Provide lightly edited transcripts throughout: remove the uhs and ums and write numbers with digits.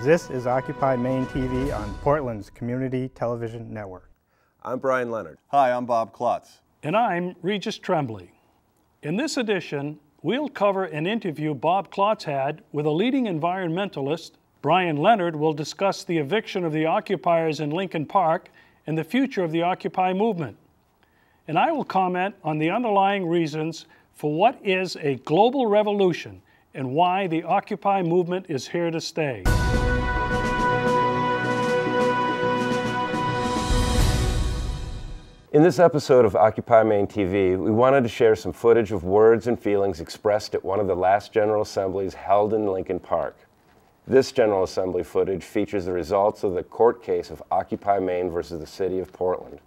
This is Occupy Maine TV on Portland's Community Television Network. I'm Brian Leonard. Hi, I'm Bob Klotz. And I'm Regis Tremblay. In this edition, we'll cover an interview Bob Klotz had with a leading environmentalist. Brian Leonard will discuss the eviction of the occupiers in Lincoln Park and the future of the Occupy movement. And I will comment on the underlying reasons for what is a global revolution and why the Occupy movement is here to stay. In this episode of Occupy Maine TV, we wanted to share some footage of words and feelings expressed at one of the last General Assemblies held in Lincoln Park. This General Assembly footage features the results of the court case of Occupy Maine versus the City of Portland.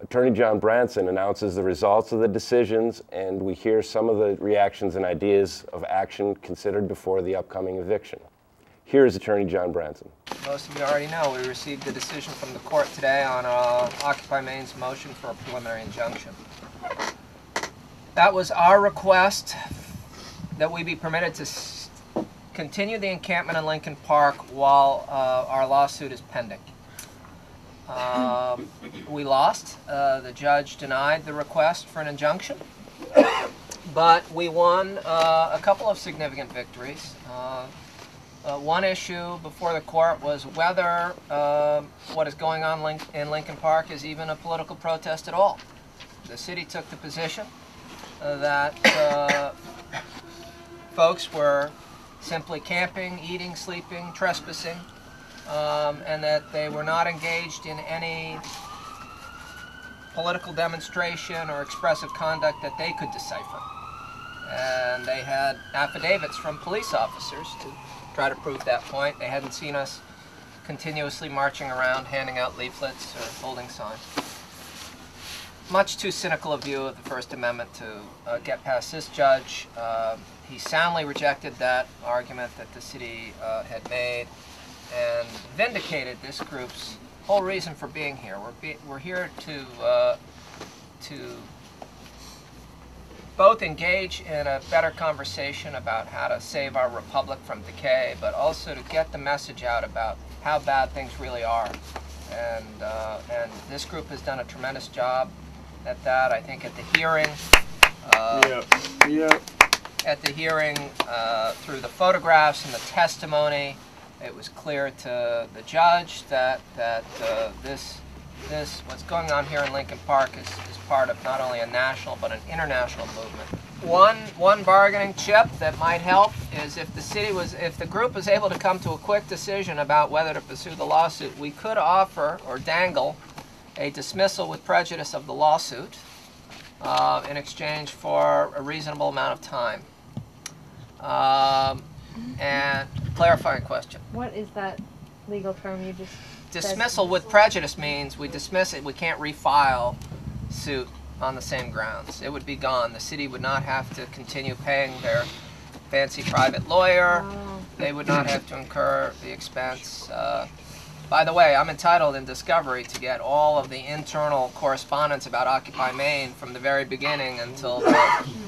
Attorney John Branson announces the results of the decisions, and we hear some of the reactions and ideas of action considered before the upcoming eviction. Here is Attorney John Branson. Most of you already know we received a decision from the court today on Occupy Maine's motion for a preliminary injunction. That was our request that we be permitted to continue the encampment in Lincoln Park while our lawsuit is pending. We lost. The judge denied the request for an injunction, but we won a couple of significant victories. One issue before the court was whether what is going on in Lincoln Park is even a political protest at all. The city took the position that folks were simply camping, eating, sleeping, trespassing, and that they were not engaged in any political demonstration or expressive conduct that they could decipher. And they had affidavits from police officers to try to prove that point. They hadn't seen us continuously marching around handing out leaflets or holding signs. Much too cynical a view of the First Amendment to get past this judge. He soundly rejected that argument that the city had made and vindicated this group's whole reason for being here. We're here to both engage in a better conversation about how to save our republic from decay, but also to get the message out about how bad things really are. And this group has done a tremendous job at that. I think at the hearing, through the photographs and the testimony, it was clear to the judge that this what's going on here in Lincoln Park is part of not only a national but an international movement. One bargaining chip that might help is if the group was able to come to a quick decision about whether to pursue the lawsuit, we could offer or dangle a dismissal with prejudice of the lawsuit in exchange for a reasonable amount of time. And clarifying question. What is that legal term you just Dismissal with prejudice means we dismiss it, we can't refile suit on the same grounds. It would be gone. The city would not have to continue paying their fancy private lawyer. They would not have to incur the expense. By the way, I'm entitled in discovery to get all of the internal correspondence about Occupy Maine from the very beginning until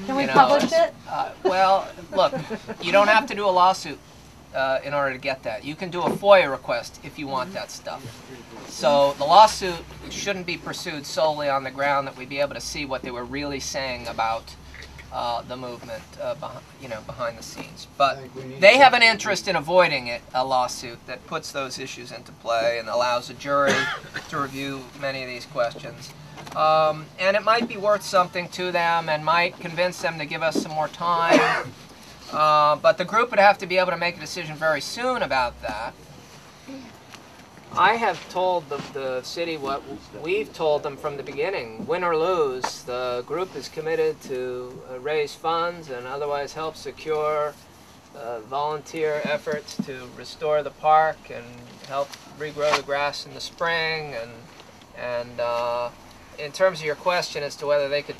Can we publish it? Well, look, you don't have to do a lawsuit in order to get that. You can do a FOIA request if you want that stuff. So the lawsuit shouldn't be pursued solely on the ground that we'd be able to see what they were really saying about the movement behind the scenes. But they have an interest in avoiding a lawsuit that puts those issues into play and allows a jury to review many of these questions. And it might be worth something to them and might convince them to give us some more time. But the group would have to be able to make a decision very soon about that. I have told the city what we've told them from the beginning. Win or lose, the group is committed to raise funds and otherwise help secure volunteer efforts to restore the park and help regrow the grass in the spring. And in terms of your question as to whether they could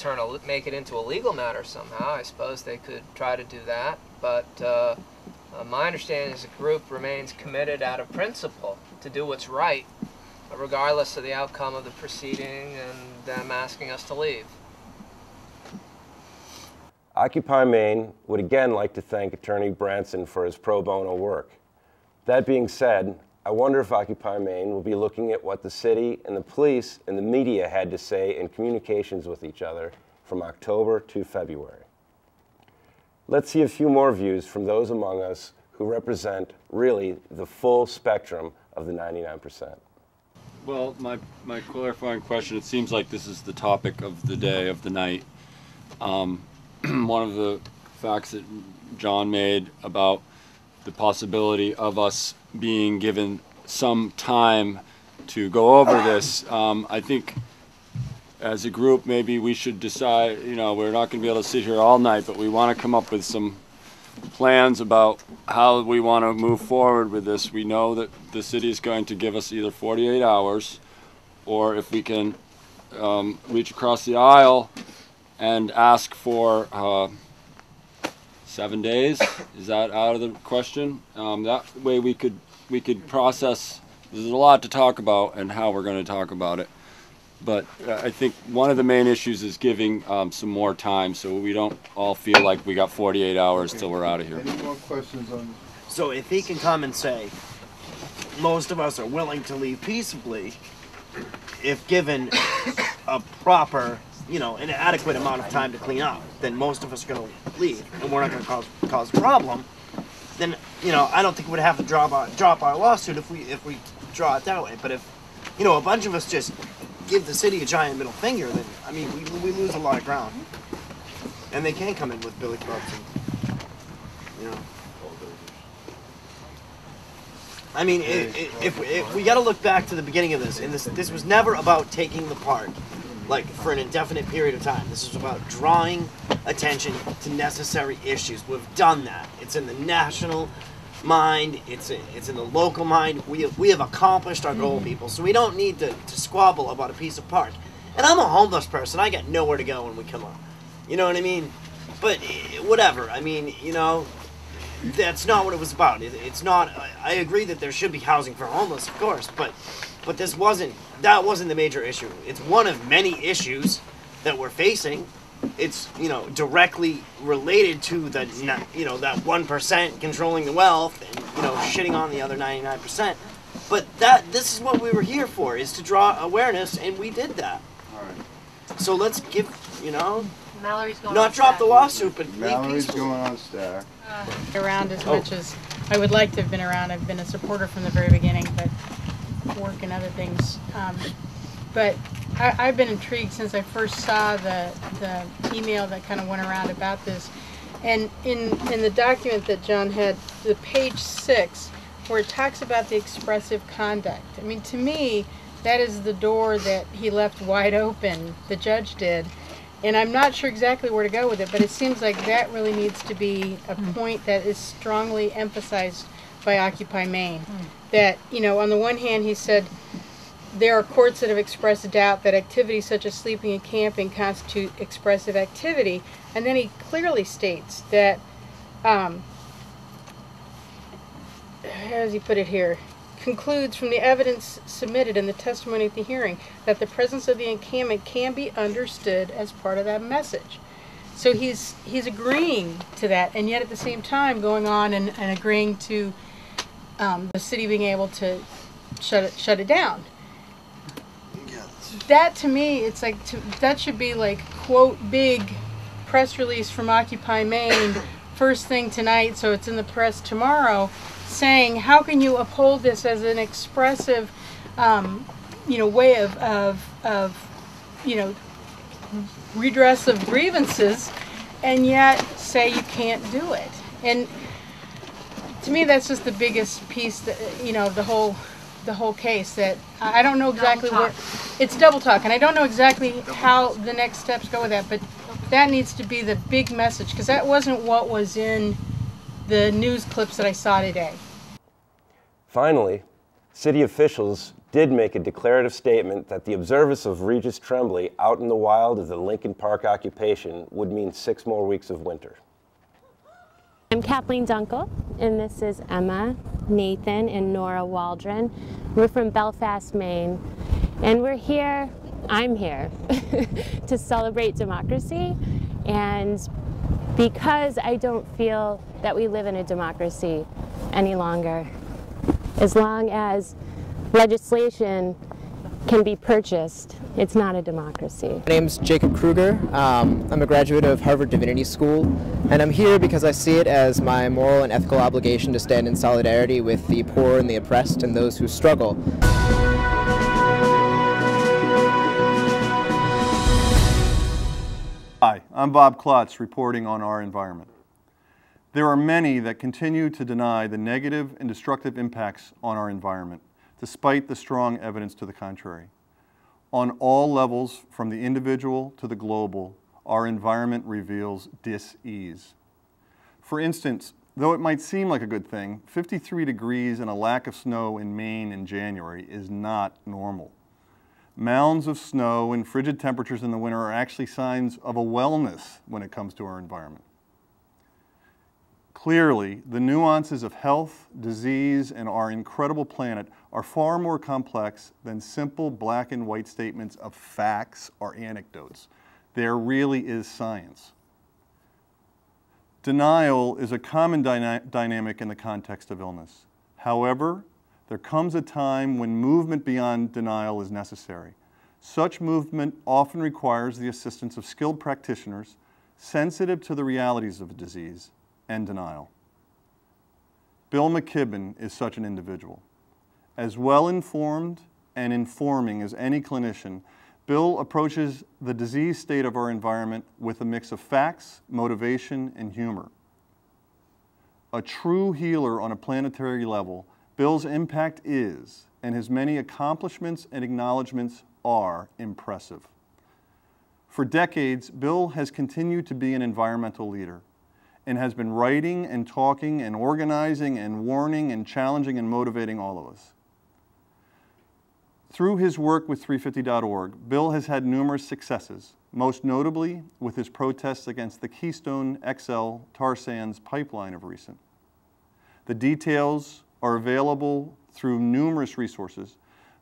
make it into a legal matter somehow, I suppose they could try to do that. But my understanding is the group remains committed out of principle to do what's right, regardless of the outcome of the proceeding and them asking us to leave. Occupy Maine would again like to thank Attorney Branson for his pro bono work. That being said, I wonder if Occupy Maine will be looking at what the city and the police and the media had to say in communications with each other from October to February. Let's see a few more views from those among us who represent really the full spectrum of the 99%. Well, my clarifying question, it seems like this is the topic of the day, of the night. One of the facts that John made about the possibility of us being given some time to go over this, I think as a group maybe we should decide, you know, we're not going to be able to sit here all night, but we want to come up with some plans about how we want to move forward with this. We know that the city is going to give us either 48 hours, or if we can reach across the aisle and ask for 7 days. Is that out of the question? That way we could process. There's a lot to talk about and how we're going to talk about it. But I think one of the main issues is giving some more time so we don't all feel like we got 48 hours till we're out of here. Any more questions on this? So if he can come and say, most of us are willing to leave peaceably, if given a proper, you know, an adequate amount of time to clean up, then most of us are going to leave, and we're not going to cause a problem. Then, you know, I don't think we'd have to drop our lawsuit if we draw it that way. But if, you know, a bunch of us just give the city a giant middle finger, then I mean we lose a lot of ground. And they can come in with billy clubs and, you know. I mean, if we got to look back to the beginning of this, and this was never about taking the park, like, for an indefinite period of time. This is about drawing attention to necessary issues. We've done that. It's in the national mind. It's in the local mind. We have accomplished our goal, people. So we don't need to squabble about a piece of park. And I'm a homeless person. I got nowhere to go when we come up. You know what I mean? But whatever. I mean, you know, that's not what it was about. It's not. I agree that there should be housing for homeless, of course, but that wasn't the major issue. It's one of many issues that we're facing. It's, you know, directly related to the, you know, that 1% controlling the wealth and, you know, shitting on the other 99%. But this is what we were here for, is to draw awareness, and we did that. All right. So let's give, you know, Mallory's going not on drop staff. the lawsuit, but Mallory's leave going on staff. Around as much as I would like to have been around. I've been a supporter from the very beginning, but work and other things. But I've been intrigued since I first saw the email that kind of went around about this. And in the document that John had, the page 6, where it talks about the expressive conduct. I mean, to me, that is the door that he left wide open, the judge did. And I'm not sure exactly where to go with it, but it seems like that really needs to be a point that is strongly emphasized by Occupy Maine. That, you know, on the one hand, he said, there are courts that have expressed a doubt that activities such as sleeping and camping constitute expressive activity. And then he clearly states that, how does he put it here? Concludes from the evidence submitted in the testimony at the hearing that the presence of the encampment can be understood as part of that message. So he's agreeing to that, and yet at the same time going on and agreeing to the city being able to shut it down. That to me, it's like that should be like, quote, big press release from Occupy Maine first thing tonight, so it's in the press tomorrow, saying how can you uphold this as an expressive, you know, way of you know, redress of grievances, and yet say you can't do it. And to me, that's just the biggest piece that, you know, the whole case, that I don't know exactly where it's double talk, and I don't know exactly how the next steps go with that, but that needs to be the big message, because that wasn't what was in the news clips that I saw today. Finally, city officials did make a declarative statement that the observance of Regis Tremblay out in the wild of the Lincoln Park occupation would mean 6 more weeks of winter. I'm Kathleen Dunkel, and this is Emma, Nathan, and Nora Waldron. We're from Belfast, Maine, and we're here, I'm here, to celebrate democracy, and because I don't feel that we live in a democracy any longer. As long as legislation can be purchased, it's not a democracy. My name's Jacob Kruger. I'm a graduate of Harvard Divinity School, and I'm here because I see it as my moral and ethical obligation to stand in solidarity with the poor and the oppressed and those who struggle. Hi, I'm Bob Klotz reporting on our environment. There are many that continue to deny the negative and destructive impacts on our environment, despite the strong evidence to the contrary. On all levels, from the individual to the global, our environment reveals dis-ease. For instance, though it might seem like a good thing, 53 degrees and a lack of snow in Maine in January is not normal. Mounds of snow and frigid temperatures in the winter are actually signs of a wellness when it comes to our environment. Clearly, the nuances of health, disease, and our incredible planet are far more complex than simple black and white statements of facts or anecdotes. There really is science. Denial is a common dynamic in the context of illness. However, there comes a time when movement beyond denial is necessary. Such movement often requires the assistance of skilled practitioners sensitive to the realities of a disease and denial. Bill McKibben is such an individual. As well-informed and informing as any clinician, Bill approaches the disease state of our environment with a mix of facts, motivation, and humor. A true healer on a planetary level, Bill's impact is, and his many accomplishments and acknowledgments are, impressive. For decades, Bill has continued to be an environmental leader and has been writing and talking and organizing and warning and challenging and motivating all of us. Through his work with 350.org, Bill has had numerous successes, most notably with his protests against the Keystone XL tar sands pipeline of recent. The details are available through numerous resources,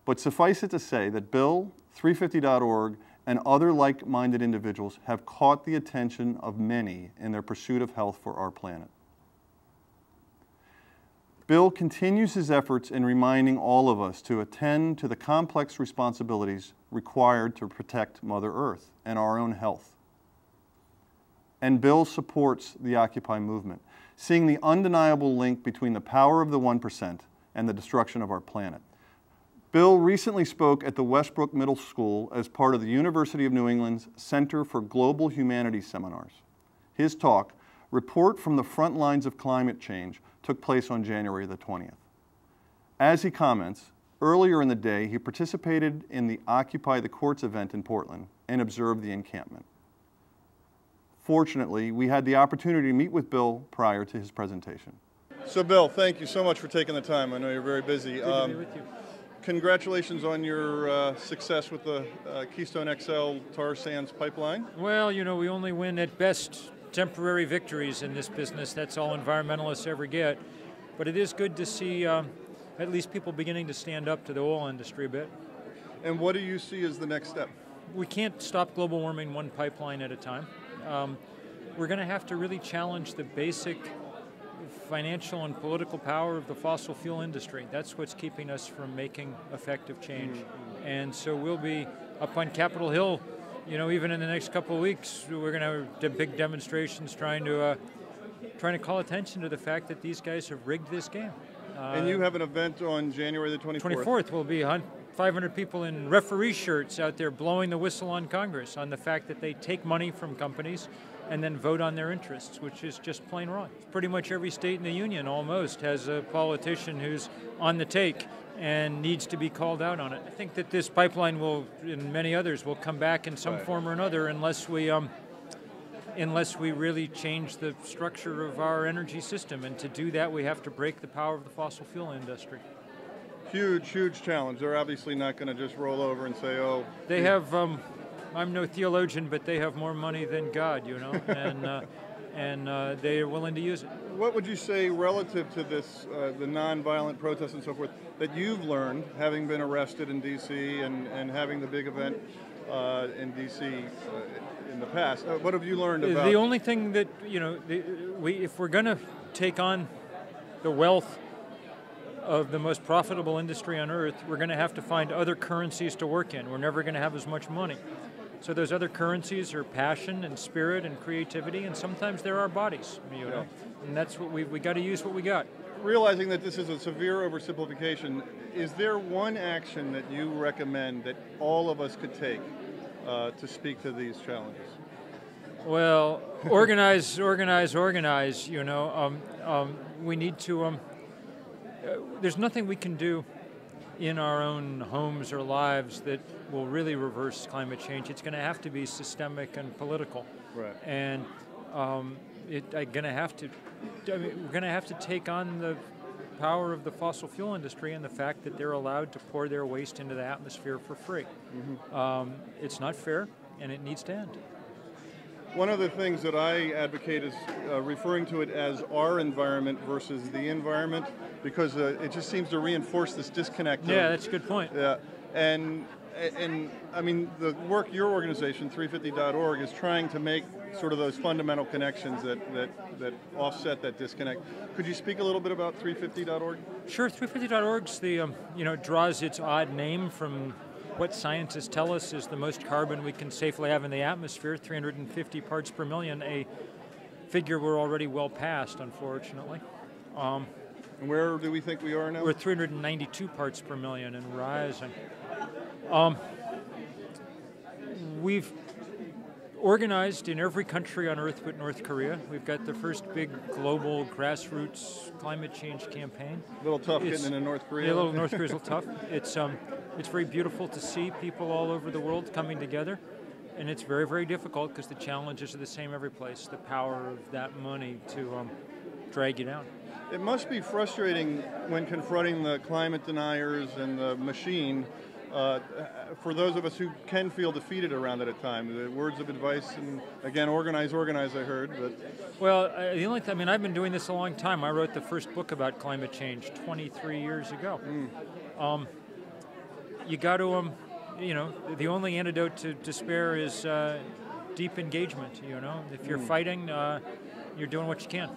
but suffice it to say that Bill, 350.org, and other like-minded individuals have caught the attention of many in their pursuit of health for our planet. Bill continues his efforts in reminding all of us to attend to the complex responsibilities required to protect Mother Earth and our own health. And Bill supports the Occupy movement, seeing the undeniable link between the power of the 1% and the destruction of our planet. Bill recently spoke at the Westbrook Middle School as part of the University of New England's Center for Global Humanities Seminars. His talk, Report from the Front Lines of Climate Change, took place on January the 20th. As he comments, earlier in the day he participated in the Occupy the Courts event in Portland and observed the encampment. Fortunately, we had the opportunity to meet with Bill prior to his presentation. So Bill, thank you so much for taking the time. I know you're very busy. Good to be with you. Congratulations on your success with the Keystone XL tar sands pipeline. Well, you know, we only win at best temporary victories in this business. That's all environmentalists ever get. But it is good to see at least people beginning to stand up to the oil industry a bit. And what do you see as the next step? We can't stop global warming one pipeline at a time. We're going to have to really challenge the basic financial and political power of the fossil fuel industry. That's what's keeping us from making effective change. And so we'll be up on Capitol Hill, you know, even in the next couple of weeks. We're going to have big demonstrations trying to call attention to the fact that these guys have rigged this game. And you have an event on January the 24th. 24th will be 500 people in referee shirts out there blowing the whistle on Congress on the fact that they take money from companies and then vote on their interests, which is just plain wrong. Pretty much every state in the union almost has a politician who's on the take and needs to be called out on it. I think that this pipeline will, and many others, will come back in some form or another unless we really change the structure of our energy system. And to do that, we have to break the power of the fossil fuel industry. Huge, huge challenge. They're obviously not going to just roll over and say, oh. They have, I'm no theologian, but they have more money than God, you know, and they are willing to use it. What would you say relative to this, the nonviolent protests and so forth, that you've learned, having been arrested in D.C. and having the big event in D.C. In the past? What have you learned about? The only thing that, you know, if we're going to take on the wealth of the most profitable industry on earth, we're going to have to find other currencies to work in. We're never going to have as much money. So those other currencies are passion and spirit and creativity, and sometimes they're our bodies, you know. And that's what we got to use what we got. Realizing that this is a severe oversimplification, is there one action that you recommend that all of us could take to speak to these challenges? Well, organize, you know. We need to, there's nothing we can do in our own homes or lives that will really reverse climate change. It's going to have to be systemic and political. Right. And we're going to have to take on the power of the fossil fuel industry and the fact that they're allowed to pour their waste into the atmosphere for free. Mm-hmm. It's not fair, and it needs to end. One of the things that I advocate is referring to it as our environment versus the environment, because it just seems to reinforce this disconnect. Yeah, that's a good point. Yeah, and I mean, the work your organization, 350.org, is trying to make sort of those fundamental connections that offset that disconnect. Could you speak a little bit about 350.org? Sure. 350.org's the draws its odd name from what scientists tell us is the most carbon we can safely have in the atmosphere, 350 parts per million, a figure we're already well past, unfortunately. And where do we think we are now? We're 392 parts per million and rising. We've organized in every country on Earth but North Korea. We've got the first big global grassroots climate change campaign. A little tough getting into North Korea. Yeah, North Korea's a little tough. It's very beautiful to see people all over the world coming together, and it's very, very difficult because the challenges are the same every place. The power of that money to drag you down. It must be frustrating when confronting the climate deniers and the machine. For those of us who can feel defeated around it at times, the words of advice, and again, organize, I heard. But well, the only thing, I mean, I've been doing this a long time. I wrote the first book about climate change 23 years ago. You got to, the only antidote to despair is deep engagement. You know, if you're fighting, you're doing what you can.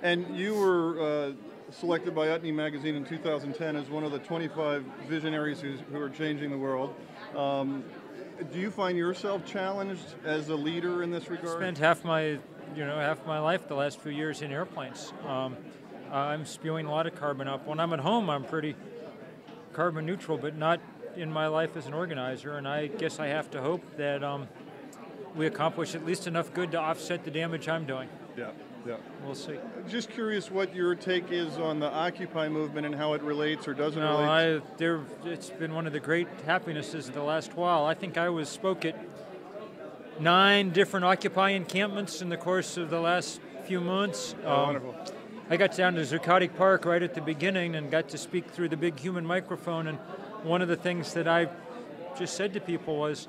And you were selected by Utne magazine in 2010 as one of the 25 visionaries who are changing the world. Do you find yourself challenged as a leader in this regard? I spent half my life the last few years in airplanes. I'm spewing a lot of carbon up. When I'm at home, I'm pretty carbon neutral, but not in my life as an organizer. And I guess I have to hope that we accomplish at least enough good to offset the damage I'm doing. Yeah. Yeah. We'll see. Just curious what your take is on the Occupy movement and how it relates or doesn't relate. It's been one of the great happinesses of the last while. I think I spoke at 9 different Occupy encampments in the course of the last few months. Wonderful. I got down to Zuccotti Park right at the beginning and got to speak through the big human microphone, and one of the things that I just said to people was,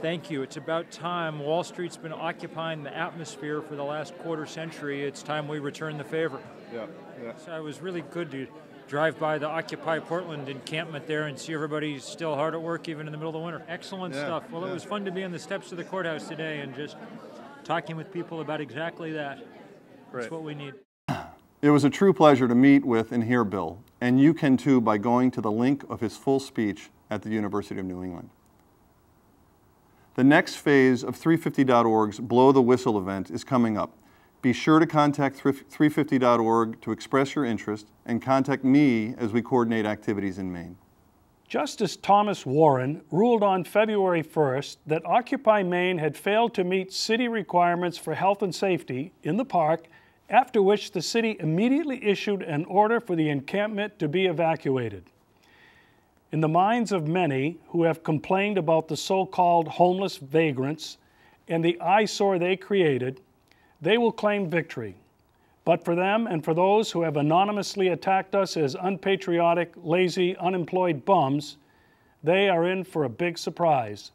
thank you. It's about time. Wall Street's been occupying the atmosphere for the last quarter century. It's time we return the favor. Yeah. So it was really good to drive by the Occupy Portland encampment there and see everybody still hard at work even in the middle of the winter. Excellent stuff. Well, it was fun to be on the steps of the courthouse today and just talking with people about exactly that. That's what we need. It was a true pleasure to meet with and hear Bill, and you can too by going to the link of his full speech at the University of New England. The next phase of 350.org's Blow the Whistle event is coming up. Be sure to contact 350.org to express your interest and contact me as we coordinate activities in Maine. Justice Thomas Warren ruled on February 1st that Occupy Maine had failed to meet city requirements for health and safety in the park, after which the city immediately issued an order for the encampment to be evacuated. In the minds of many who have complained about the so-called homeless vagrants and the eyesore they created, they will claim victory. But for them and for those who have anonymously attacked us as unpatriotic, lazy, unemployed bums, they are in for a big surprise.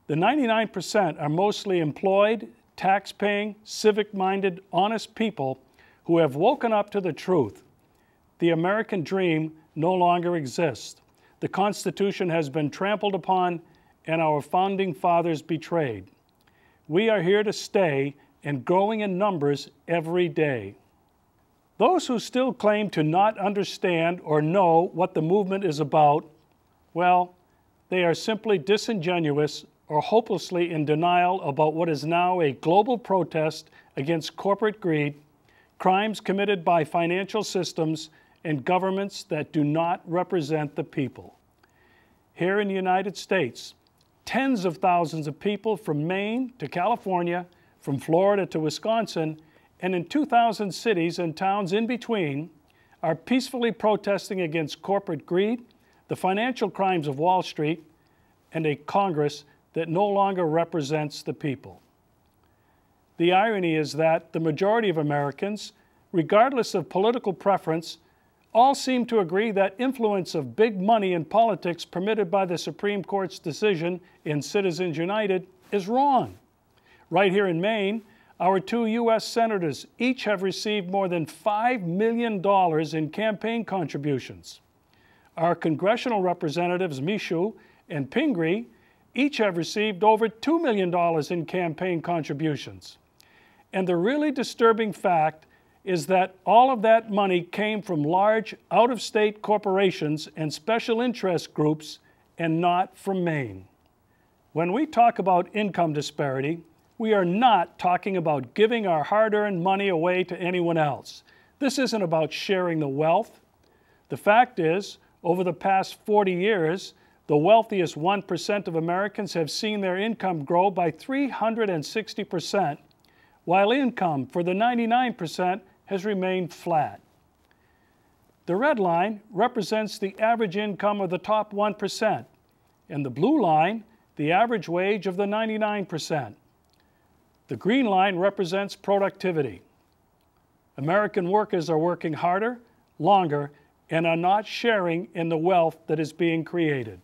The 99% are mostly employed, tax-paying, civic-minded, honest people who have woken up to the truth. The American dream no longer exists. The Constitution has been trampled upon and our founding fathers betrayed. We are here to stay and growing in numbers every day. Those who still claim to not understand or know what the movement is about, well, they are simply disingenuous or hopelessly in denial about what is now a global protest against corporate greed, crimes committed by financial systems, and governments that do not represent the people. Here in the United States, tens of thousands of people from Maine to California, from Florida to Wisconsin, and in 2,000 cities and towns in between are peacefully protesting against corporate greed, the financial crimes of Wall Street, and a Congress that no longer represents the people. The irony is that the majority of Americans, regardless of political preference, all seem to agree that influence of big money in politics permitted by the Supreme Court's decision in Citizens United is wrong. Right here in Maine, our 2 U.S. senators each have received more than $5 million in campaign contributions. Our congressional representatives, Michoud and Pingree, each have received over $2 million in campaign contributions. And the really disturbing fact is that all of that money came from large out-of-state corporations and special interest groups and not from Maine. When we talk about income disparity, we are not talking about giving our hard-earned money away to anyone else. This isn't about sharing the wealth. The fact is, over the past 40 years, the wealthiest 1% of Americans have seen their income grow by 360%, while income for the 99% has remained flat. The red line represents the average income of the top 1%, and the blue line, the average wage of the 99%. The green line represents productivity. American workers are working harder, longer, and are not sharing in the wealth that is being created.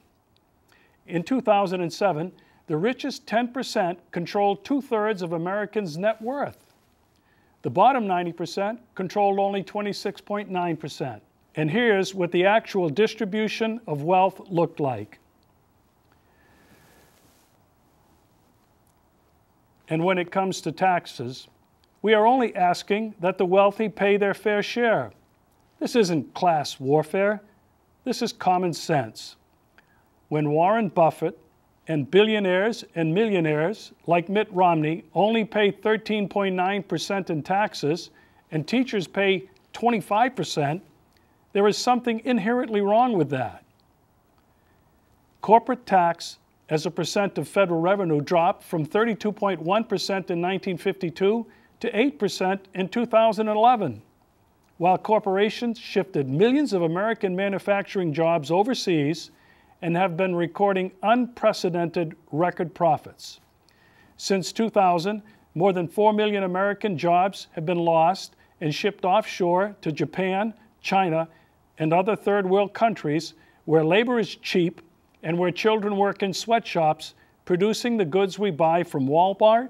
In 2007, the richest 10% controlled 2/3 of Americans' net worth. The bottom 90% controlled only 26.9%. And here's what the actual distribution of wealth looked like. And when it comes to taxes, we are only asking that the wealthy pay their fair share. This isn't class warfare. This is common sense. When Warren Buffett and billionaires and millionaires like Mitt Romney only pay 13.9% in taxes and teachers pay 25%, there is something inherently wrong with that. Corporate tax as a percent of federal revenue dropped from 32.1% in 1952 to 8% in 2011, while corporations shifted millions of American manufacturing jobs overseas and have been recording unprecedented record profits. Since 2000, more than 4 million American jobs have been lost and shipped offshore to Japan, China, and other third world countries where labor is cheap and where children work in sweatshops producing the goods we buy from Walmart,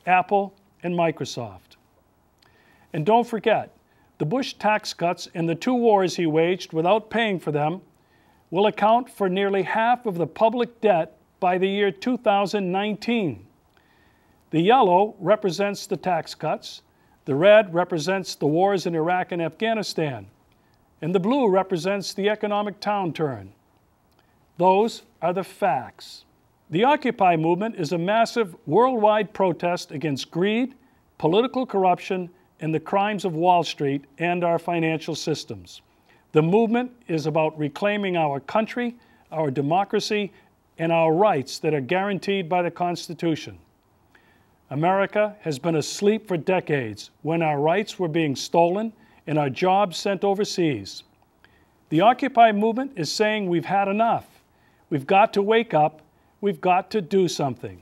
Apple, and Microsoft. And don't forget, the Bush tax cuts and the 2 wars he waged without paying for them will account for nearly half of the public debt by the year 2019. The yellow represents the tax cuts, the red represents the wars in Iraq and Afghanistan, and the blue represents the economic downturn. Those are the facts. The Occupy movement is a massive worldwide protest against greed, political corruption, and the crimes of Wall Street and our financial systems. The movement is about reclaiming our country, our democracy, and our rights that are guaranteed by the Constitution. America has been asleep for decades when our rights were being stolen and our jobs sent overseas. The Occupy movement is saying we've had enough. We've got to wake up. We've got to do something.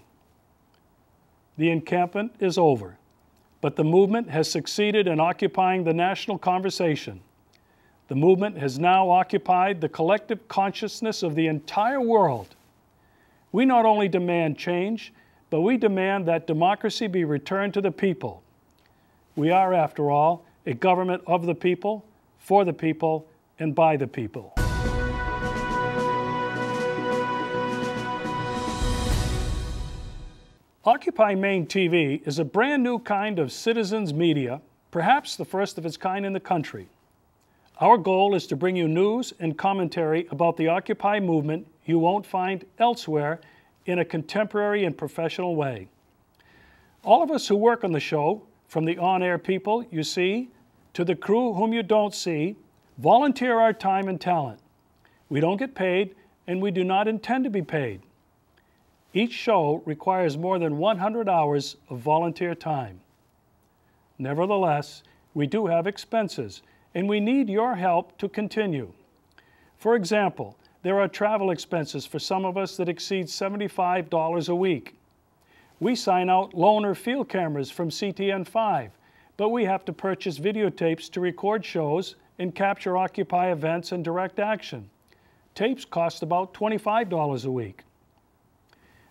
The encampment is over, but the movement has succeeded in occupying the national conversation. The movement has now occupied the collective consciousness of the entire world. We not only demand change, but we demand that democracy be returned to the people. We are, after all, a government of the people, for the people, and by the people. Occupy Maine TV is a brand new kind of citizens media perhaps the first of its kind in the country. Our goal is to bring you news and commentary about the Occupy movement you won't find elsewhere in a contemporary and professional way. All of us who work on the show, from the on-air people you see to the crew whom you don't see, volunteer our time and talent. We don't get paid, and we do not intend to be paid. Each show requires more than 100 hours of volunteer time. Nevertheless, we do have expenses, and we need your help to continue. For example, there are travel expenses for some of us that exceed $75 a week. We sign out loaner field cameras from CTN5, but we have to purchase videotapes to record shows and capture Occupy events and direct action. Tapes cost about $25 a week.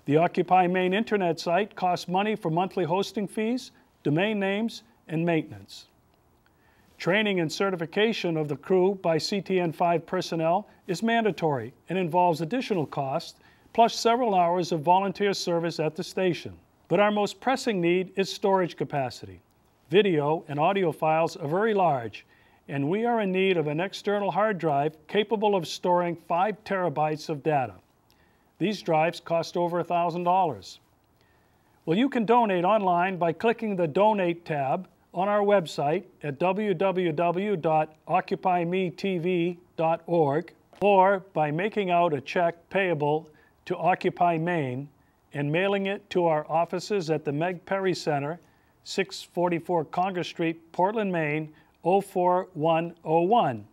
The Occupy Maine internet site costs money for monthly hosting fees, domain names, and maintenance. Training and certification of the crew by CTN5 personnel is mandatory and involves additional costs, plus several hours of volunteer service at the station. But our most pressing need is storage capacity. Video and audio files are very large, and we are in need of an external hard drive capable of storing 5 terabytes of data. These drives cost over $1,000. Well, you can donate online by clicking the Donate tab on our website at www.occupymetv.org, or by making out a check payable to Occupy Maine and mailing it to our offices at the Meg Perry Center, 644 Congress Street, Portland, Maine, 04101.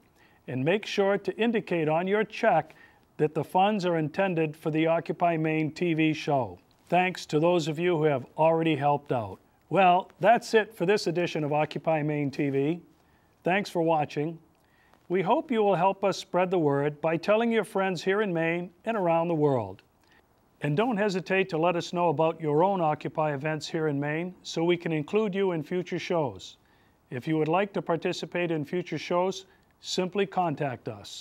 And make sure to indicate on your check that the funds are intended for the Occupy Maine TV show. Thanks to those of you who have already helped out. Well, that's it for this edition of Occupy Maine TV. Thanks for watching. We hope you will help us spread the word by telling your friends here in Maine and around the world. And don't hesitate to let us know about your own Occupy events here in Maine so we can include you in future shows. If you would like to participate in future shows, simply contact us.